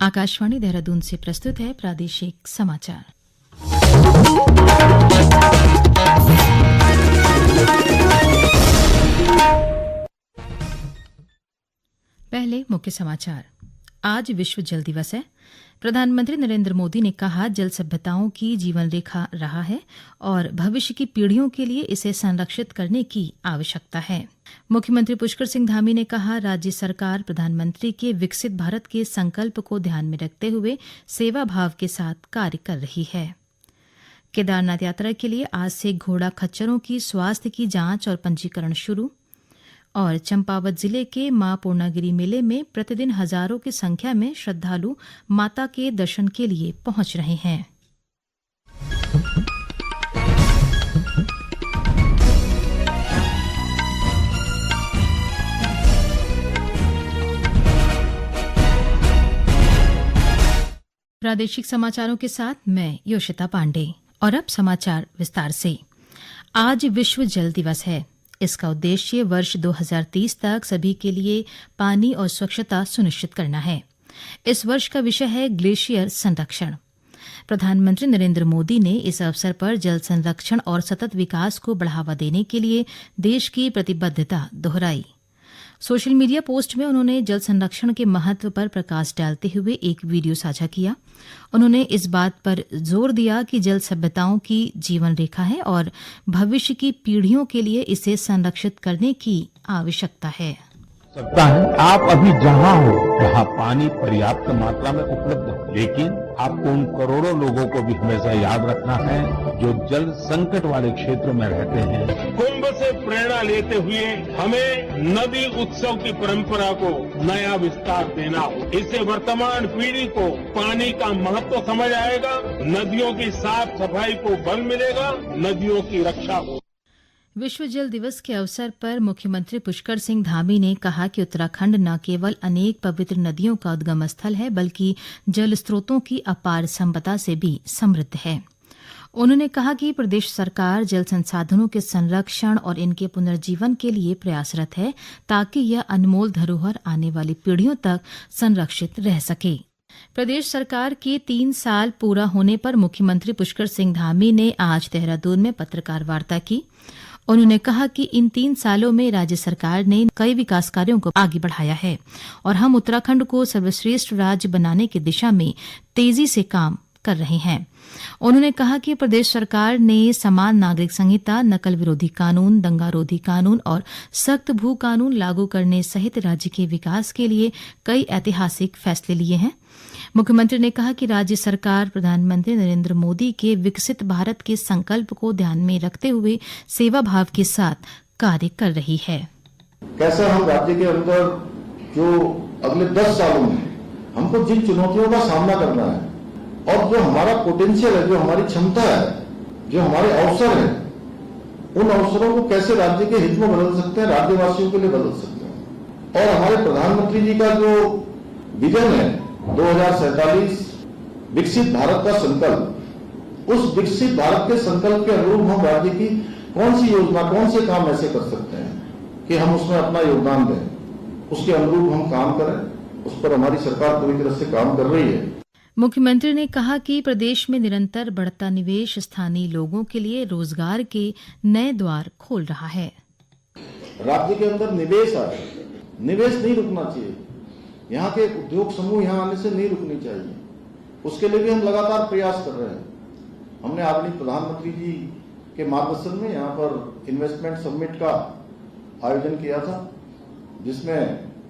आकाशवाणी देहरादून से प्रस्तुत है प्रादेशिक समाचार। पहले मुख्य समाचार। आज विश्व जल दिवस है। प्रधानमंत्री नरेंद्र मोदी ने कहा, जल सभ्यताओं की जीवन रेखा रहा है और भविष्य की पीढ़ियों के लिए इसे संरक्षित करने की आवश्यकता है। मुख्यमंत्री पुष्कर सिंह धामी ने कहा, राज्य सरकार प्रधानमंत्री के विकसित भारत के संकल्प को ध्यान में रखते हुए सेवा भाव के साथ कार्य कर रही है। केदारनाथ यात्रा के लिए आज से घोड़ा खच्चरों की स्वास्थ्य की जांच और पंजीकरण शुरू। और चंपावत जिले के मां पूर्णागिरी मेले में प्रतिदिन हजारों की संख्या में श्रद्धालु माता के दर्शन के लिए पहुंच रहे हैं। प्रादेशिक समाचारों के साथ मैं योशिता पांडे। और अब समाचार विस्तार से। आज विश्व जल दिवस है। इसका उद्देश्य वर्ष 2030 तक सभी के लिए पानी और स्वच्छता सुनिश्चित करना है। इस वर्ष का विषय है ग्लेशियर संरक्षण। प्रधानमंत्री नरेंद्र मोदी ने इस अवसर पर जल संरक्षण और सतत विकास को बढ़ावा देने के लिए देश की प्रतिबद्धता दोहराई। सोशल मीडिया पोस्ट में उन्होंने जल संरक्षण के महत्व पर प्रकाश डालते हुए एक वीडियो साझा किया। उन्होंने इस बात पर जोर दिया कि जल सभ्यताओं की जीवन रेखा है और भविष्य की पीढ़ियों के लिए इसे संरक्षित करने की आवश्यकता है। सकता है आप अभी जहां हो वहां पानी पर्याप्त मात्रा में उपलब्ध है, लेकिन आपको उन करोड़ों लोगों को भी हमेशा याद रखना है जो जल संकट वाले क्षेत्र में रहते हैं। कुंभ से प्रेरणा लेते हुए हमें नदी उत्सव की परंपरा को नया विस्तार देना हो। इससे वर्तमान पीढ़ी को पानी का महत्व समझ आएगा, नदियों की साफ सफाई को बल मिलेगा, नदियों की रक्षा हो। विश्व जल दिवस के अवसर पर मुख्यमंत्री पुष्कर सिंह धामी ने कहा कि उत्तराखंड न केवल अनेक पवित्र नदियों का उद्गम स्थल है, बल्कि जल स्रोतों की अपार संपदा से भी समृद्ध है। उन्होंने कहा कि प्रदेश सरकार जल संसाधनों के संरक्षण और इनके पुनर्जीवन के लिए प्रयासरत है, ताकि यह अनमोल धरोहर आने वाली पीढ़ियों तक संरक्षित रह सके। प्रदेश सरकार के 3 साल पूरा होने पर मुख्यमंत्री पुष्कर सिंह धामी ने आज देहरादून में पत्रकार वार्ता की। उन्होंने कहा कि इन 3 सालों में राज्य सरकार ने कई विकास कार्यों को आगे बढ़ाया है और हम उत्तराखंड को सर्वश्रेष्ठ राज्य बनाने की दिशा में तेजी से काम कर रहे हैं। उन्होंने कहा कि प्रदेश सरकार ने समान नागरिक संहिता, नकल विरोधी कानून, दंगा रोधी कानून और सख्त भू कानून लागू करने सहित राज्य के विकास के लिए कई ऐतिहासिक फैसले लिए हैं। मुख्यमंत्री ने कहा कि राज्य सरकार प्रधानमंत्री नरेंद्र मोदी के विकसित भारत के संकल्प को ध्यान में रखते हुए सेवा भाव के साथ कार्य कर रही है। कैसा हम राज्य के अंदर जो अगले 10 सालों में हमको जिन चुनौतियों का सामना करना है और जो हमारा पोटेंशियल है, जो हमारी क्षमता है, जो हमारे अवसर है, उन अवसरों को कैसे राज्य के हित में बदल सकते हैं, राज्यवासियों के लिए बदल सकते हैं। और हमारे प्रधानमंत्री जी का जो विजन है 2047 विकसित भारत का संकल्प, उस विकसित भारत के संकल्प के अनुरूप हम राज्य की कौन सी योजना, कौन से काम ऐसे कर सकते हैं कि हम उसमें अपना योगदान दें, उसके अनुरूप हम काम करें। उस पर हमारी सरकार पूरी तरह से काम कर रही है। मुख्यमंत्री ने कहा कि प्रदेश में निरंतर बढ़ता निवेश स्थानीय लोगों के लिए रोजगार के नए द्वार खोल रहा है। राज्य के अंदर निवेश आए, निवेश नहीं रुकना चाहिए। यहाँ के उद्योग समूह यहाँ आने से नहीं रुकनी चाहिए। उसके लिए भी हम लगातार प्रयास कर रहे हैं। हमने आदरणीय प्रधानमंत्री जी के मार्गदर्शन में यहाँ पर इन्वेस्टमेंट समिट का आयोजन किया था, जिसमें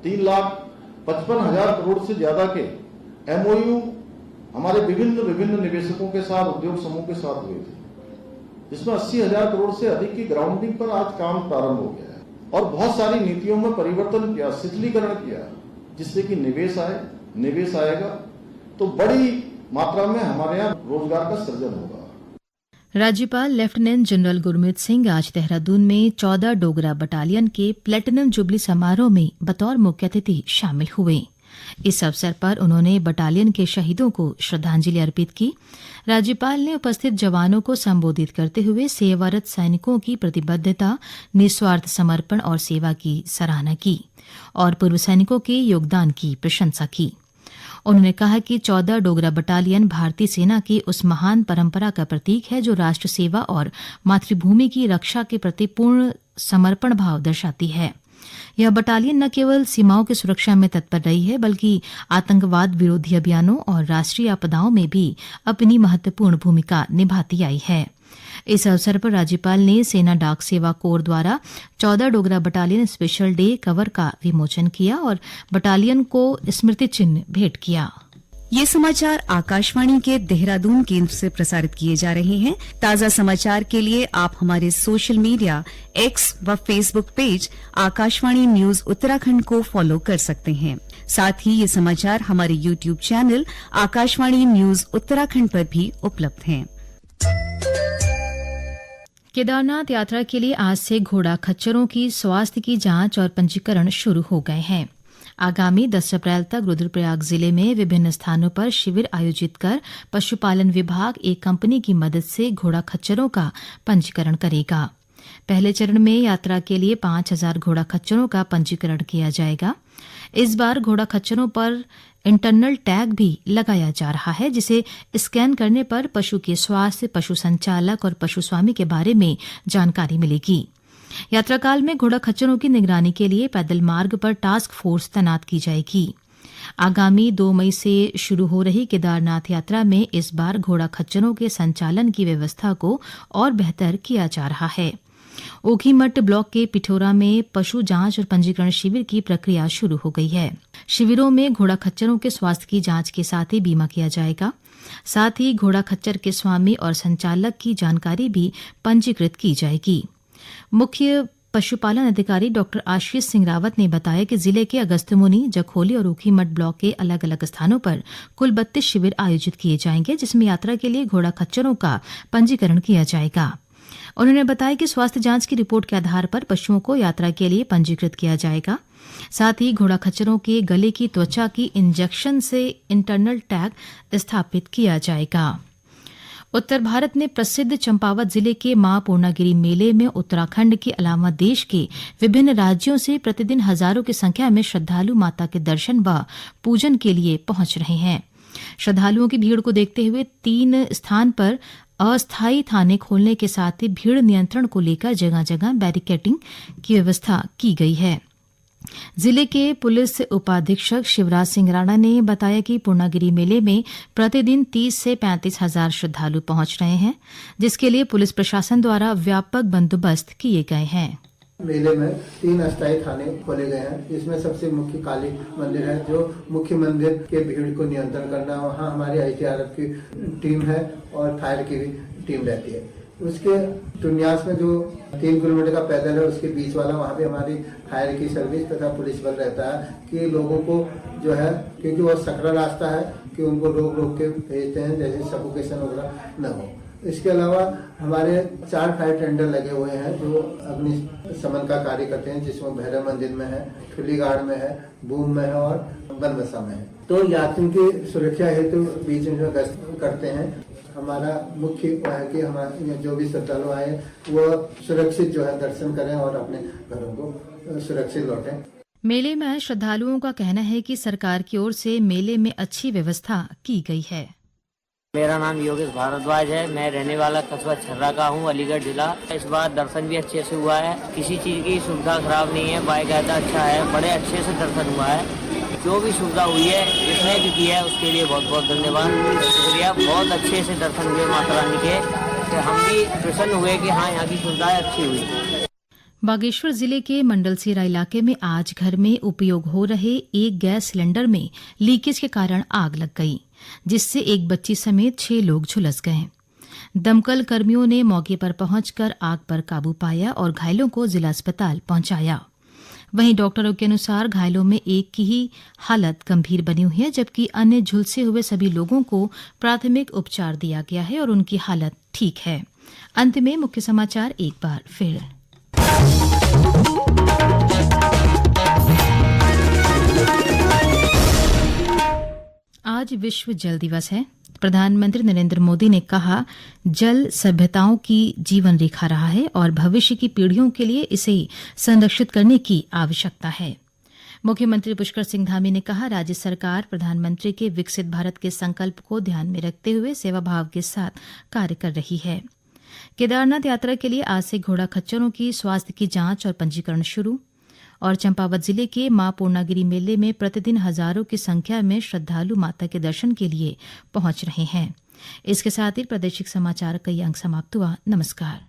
3,55,000 करोड़ से ज्यादा के MOU हमारे विभिन्न निवेशकों के साथ, उद्योग समूह के साथ हुए थे, जिसमें 80,000 करोड़ से अधिक की ग्राउंडिंग पर आज काम प्रारंभ हो गया है और बहुत सारी नीतियों में परिवर्तन किया, शिथिलीकरण किया, जिससे कि निवेश आए, निवेश आएगा तो बड़ी मात्रा में हमारे यहाँ रोजगार का सृजन होगा। राज्यपाल लेफ्टिनेंट जनरल गुरमीत सिंह आज देहरादून में 14 डोगरा बटालियन के प्लेटिनम जुबली समारोह में बतौर मुख्य अतिथि शामिल हुए। इस अवसर पर उन्होंने बटालियन के शहीदों को श्रद्धांजलि अर्पित की। राज्यपाल ने उपस्थित जवानों को संबोधित करते हुए सेवारत सैनिकों की प्रतिबद्धता, निस्वार्थ समर्पण और सेवा की सराहना की और पूर्व सैनिकों के योगदान की प्रशंसा की। उन्होंने कहा कि 14 डोगरा बटालियन भारतीय सेना की उस महान परंपरा का प्रतीक है जो राष्ट्र सेवा और मातृभूमि की रक्षा के प्रति पूर्ण समर्पण भाव दर्शाती है। यह बटालियन न केवल सीमाओं की सुरक्षा में तत्पर रही है बल्कि आतंकवाद विरोधी अभियानों और राष्ट्रीय आपदाओं में भी अपनी महत्वपूर्ण भूमिका निभाती आई है। इस अवसर पर राज्यपाल ने सेना डाक सेवा कोर द्वारा 14 Dogra battalion special day cover का विमोचन किया और बटालियन को स्मृति चिन्ह भेंट किया। ये समाचार आकाशवाणी के देहरादून केंद्र से प्रसारित किए जा रहे हैं। ताजा समाचार के लिए आप हमारे सोशल मीडिया एक्स व Facebook page Akashvani news Uttarakhand को फॉलो कर सकते हैं। साथ ही ये समाचार हमारे YouTube channel Akashvani news Uttarakhand पर भी उपलब्ध हैं। केदारनाथ यात्रा के लिए आज से घोड़ा खच्चरों की स्वास्थ्य की जांच और पंजीकरण शुरू हो गए हैं। आगामी 10 अप्रैल तक रुद्रप्रयाग जिले में विभिन्न स्थानों पर शिविर आयोजित कर पशुपालन विभाग एक कंपनी की मदद से घोड़ा खच्चरों का पंजीकरण करेगा। पहले चरण में यात्रा के लिए 5000 घोड़ा खच्चरों का पंजीकरण किया जाएगा। इस बार घोड़ा खच्चरों पर इंटरनल टैग भी लगाया जा रहा है, जिसे स्कैन करने पर पशु के स्वास्थ्य, पशु संचालक और पशु स्वामी के बारे में जानकारी मिलेगी। यात्रा काल में घोड़ा खच्चरों की निगरानी के लिए पैदल मार्ग पर टास्क फोर्स तैनात की जाएगी। आगामी 2 मई से शुरू हो रही केदारनाथ यात्रा में इस बार घोड़ा खच्चरों के संचालन की व्यवस्था को और बेहतर किया जा रहा है। ओखीमठ ब्लॉक के पिठोरा में पशु जांच और पंजीकरण शिविर की प्रक्रिया शुरू हो गई है। शिविरों में घोड़ा खच्चरों के स्वास्थ्य की जांच के साथ ही बीमा किया जाएगा। साथ ही घोड़ा खच्चर के स्वामी और संचालक की जानकारी भी पंजीकृत की जाएगी। मुख्य पशुपालन अधिकारी डॉक्टर आशीष सिंह रावत ने बताया कि जिले के अगस्त्यमुनि, जखोली और ऊखीमठ ब्लॉक के अलग अलग स्थानों पर कुल 32 शिविर आयोजित किए जाएंगे, जिसमें यात्रा के लिए घोड़ा खच्चरों का पंजीकरण किया जाएगा। उन्होंने बताया कि स्वास्थ्य जांच की रिपोर्ट के आधार पर पशुओं को यात्रा के लिए पंजीकृत किया जाएगा। साथ ही घोड़ा खच्चरों के गले की त्वचा की इंजेक्शन से इंटरनल टैग स्थापित किया जाएगा। उत्तर भारत में प्रसिद्ध चंपावत जिले के मां पूर्णागिरि मेले में उत्तराखंड के अलावा देश के विभिन्न राज्यों से प्रतिदिन हजारों की संख्या में श्रद्धालु माता के दर्शन व पूजन के लिए पहुंच रहे हैं। श्रद्धालुओं की भीड़ को देखते हुए 3 स्थान पर अस्थायी थाने खोलने के साथ ही भीड़ नियंत्रण को लेकर जगह जगह बैरिकेडिंग की व्यवस्था की गई है। जिले के पुलिस उपाधीक्षक शिवराज सिंह राणा ने बताया कि पूर्णागिरि मेले में प्रतिदिन 30 से 35 हजार श्रद्धालु पहुंच रहे हैं, जिसके लिए पुलिस प्रशासन द्वारा व्यापक बंदोबस्त किए गए हैं। मेले में 3 अस्थायी थाने खोले गए हैं। इसमें सबसे मुख्य काली मंदिर है, जो मुख्य मंदिर के भीड़ को नियंत्रण करना। वहाँ हमारी ITRF की टीम है और फायर की भी टीम रहती है। उसके टुन्यास में जो 3 किलोमीटर का पैदल है, उसके बीच वाला वहाँ पे हमारी फायर की सर्विस तथा पुलिस बल रहता है कि लोगों को जो है, क्योंकि वो सकरा रास्ता है, कि उनको रोक के भेजते हैं, जैसे सफोकेशन वगैरह न हो। इसके अलावा हमारे 4 फायर टेंडर लगे हुए हैं जो अग्निशमन का कार्य करते हैं, जिसमें भैरव मंदिर में है, ठुलीगाड़ में है, बूम में है और बनबसा में है। तो यात्रियों की सुरक्षा हेतु बीच में गश्त करते हैं। हमारा मुख्य है कि हमारे जो भी श्रद्धालु आए वो सुरक्षित जो है दर्शन करें और अपने घरों को सुरक्षित लौटें। मेले में श्रद्धालुओं का कहना है कि सरकार की ओर से मेले में अच्छी व्यवस्था की गई है। मेरा नाम योगेश भारद्वाज है। मैं रहने वाला कस्बा छर्रा का हूँ, अलीगढ़ जिला। इस बार दर्शन भी अच्छे से हुआ है, किसी चीज की सुविधा खराब नहीं है, बाकायदा अच्छा है, बड़े अच्छे से दर्शन हुआ है। जो भी सुविधा हुई है, जिसने भी किया है उसके लिए बहुत बहुत धन्यवाद, शुक्रिया। बहुत अच्छे से दर्शन हुए माता रानी के, तो हम भी प्रसन्न हुए कि हाँ, यहाँ की सुविधाएं अच्छी हुई। बागेश्वर जिले के मंडलसेरा इलाके में आज घर में उपयोग हो रहे एक गैस सिलेंडर में लीकेज के कारण आग लग गई, जिससे एक बच्ची समेत 6 लोग झुलस गए। दमकल कर्मियों ने मौके पर पहुंचकर आग पर काबू पाया और घायलों को जिला अस्पताल पहुंचाया। वहीं डॉक्टरों के अनुसार घायलों में एक की ही हालत गंभीर बनी हुई है, जबकि अन्य झुलसे हुए सभी लोगों को प्राथमिक उपचार दिया गया है और उनकी हालत ठीक है। अंत में मुख्य समाचार एक बार फिर। आज विश्व जल दिवस है। प्रधानमंत्री नरेंद्र मोदी ने कहा, जल सभ्यताओं की जीवन रेखा रहा है और भविष्य की पीढ़ियों के लिए इसे संरक्षित करने की आवश्यकता है। मुख्यमंत्री पुष्कर सिंह धामी ने कहा, राज्य सरकार प्रधानमंत्री के विकसित भारत के संकल्प को ध्यान में रखते हुए सेवा भाव के साथ कार्य कर रही है। केदारनाथ यात्रा के लिए आज से घोड़ा खच्चरों की स्वास्थ्य की जांच और पंजीकरण शुरू। और चंपावत जिले के मां पूर्णागिरी मेले में प्रतिदिन हजारों की संख्या में श्रद्धालु माता के दर्शन के लिए पहुंच रहे हैं। इसके साथ ही प्रादेशिक समाचार का ये अंक समाप्त हुआ। नमस्कार।